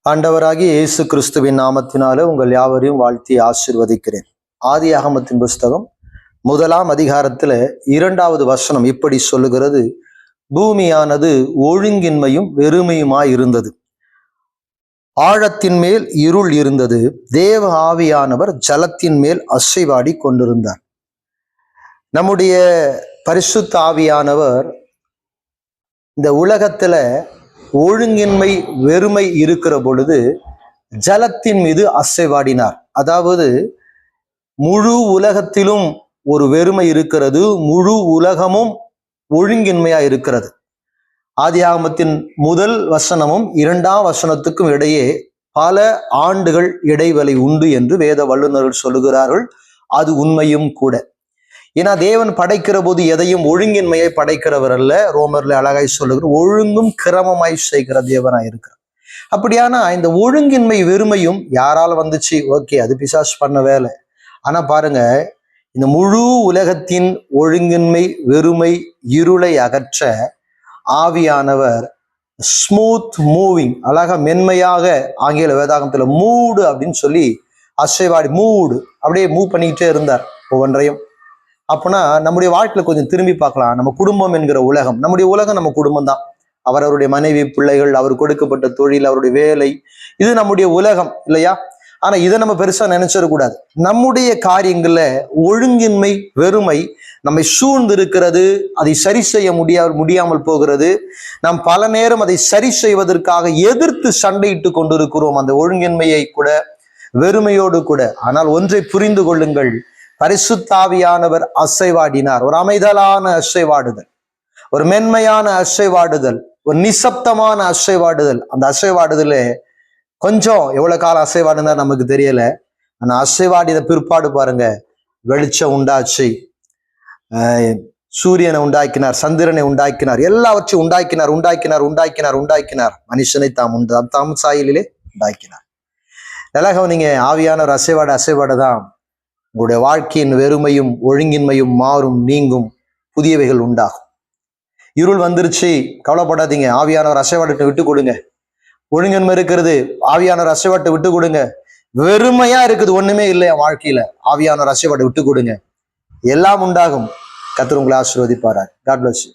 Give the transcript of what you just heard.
ஆண்டவராகிய இயேசு கிறிஸ்துவின் நாமத்தினாலே உங்கள் யாவரையும் வாழ்த்தி ஆசீர்வதிக்கிறேன். ஆதியாகமத்தின் புஸ்தகம் 1ஆம் அதிகாரத்துல 2வது வசனம் இப்படி சொல்லுகிறது: பூமியானது ஒழுங்கின்மையும் வெறுமையுமாய் இருந்தது, ஆழத்தின் மேல் இருள் இருந்தது, தேவ ஆவியானவர் ஜலத்தின் மேல் அசைவாடி கொண்டிருந்தார். நம்முடைய பரிசுத்த ஆவியானவர் இந்த உலகத்துல ஒழுங்கின்மை வெறுமை இருக்கிற பொழுது ஜலத்தின் மீது அசைவாடினார். அதாவது முழு உலகத்திலும் ஒரு வெறுமை இருக்கிறது, முழு உலகமும் ஒழுங்கின்மையா இருக்கிறது. ஆதியாகமத்தின் முதல் வசனமும் 2ஆம் வசனத்துக்கும் இடையே பல ஆண்டுகள் இடைவெளி உண்டு என்று வேத வல்லுநர்கள் சொல்லுகிறார்கள். அது உண்மையும் கூட. ஏன்னா தேவன் படைக்கிற போது எதையும் ஒழுங்கின்மையை படைக்கிறவர் அல்ல. ரோமர்ல அழகாய் சொல்லுகிற ஒழுங்கும் கிரமமாய் செய்கிற தேவனாய் இருக்கிறார். அப்படியானா இந்த ஒழுங்கின்மை வெறுமையும் யாரால வந்துச்சு? ஓகே, அது பிசாசு பண்ண வேலை. ஆனா பாருங்க, இந்த முழு உலகத்தின் ஒழுங்கின்மை வெறுமை இருளை அகற்ற ஆவியானவர் ஸ்மூத் மூவிங், அழகா மென்மையாக, ஆங்கில வேதாகமத்துல மூடு அப்படின்னு சொல்லி அசைவாடி மூடு அப்படியே மூவ் பண்ணிக்கிட்டே இருந்தார் ஒவ்வொன்றையும். அப்போனா நம்முடைய வாழ்க்கையில கொஞ்சம் திரும்பி பார்க்கலாம். நம்ம குடும்பம் என்கிற உலகம், நம்முடைய உலகம் நம்ம குடும்பம் தான். அவருடைய மனைவி, பிள்ளைகள், அவர் கொடுக்கப்பட்ட தொழில், அவருடைய வேலை, இது நம்முடைய உலகம் இல்லையா? ஆனா இதை நம்ம பெருசா நினைச்சிடக்கூடாது. நம்முடைய காரியங்கள்ல ஒழுங்கின்மை வெறுமை நம்மை சூழ்ந்து இருக்கிறது, அதை சரி செய்ய முடியாமல் போகிறது. நாம் பல நேரம் அதை சரி செய்வதற்காக எதிர்த்து சண்டையிட்டு கொண்டிருக்கிறோம், அந்த ஒழுங்கின்மையை கூட வெறுமையோடு கூட. ஆனால் ஒன்றை புரிந்து கொள்ளுங்கள், பரிசுத்தாவியானவர் அசைவாடினார். ஒரு அமைதலான அசைவாடுதல், ஒரு மென்மையான அசைவாடுதல், ஒரு நிசப்தமான அசைவாடுதல். அந்த அசைவாடுதல கொஞ்சம் எவ்வளவு காலம் அசைவாடுனார் நமக்கு தெரியல. ஆனா அசைவாடின பிற்பாடு பாருங்க, வெளிச்சம் உண்டாச்சு, சூரியனை உண்டாக்கினார், சந்திரனை உண்டாக்கினார், எல்லாவற்றையும் உண்டாக்கினார் உண்டாக்கினார் உண்டாக்கினார் உண்டாக்கினார் மனுஷனை தாம் சாயலிலே உண்டாக்கினார். எல்லாம் நீங்க ஆவியான அசைவாடுதான் உங்களுடைய வாழ்க்கையின் வெறுமையும் ஒழுங்கின்மையும் மாறும், நீங்கும், புதியவைகள் உண்டாகும். இருள் வந்துருச்சு, கவலைப்படாதீங்க, ஆவியானவர் அசைவாட்டை விட்டு கொடுங்க. ஒழுங்கின்மை இருக்கிறது, ஆவியானவர் அசைவாட்டை விட்டு கொடுங்க. வெறுமையா இருக்குது, ஒண்ணுமே இல்லை என் வாழ்க்கையில, ஆவியானவர் அசைவாட்டை விட்டு கொடுங்க, எல்லாம் உண்டாகும். கர்த்தர் உங்களை ஆசீர்வதிப்பாரார். God bless you.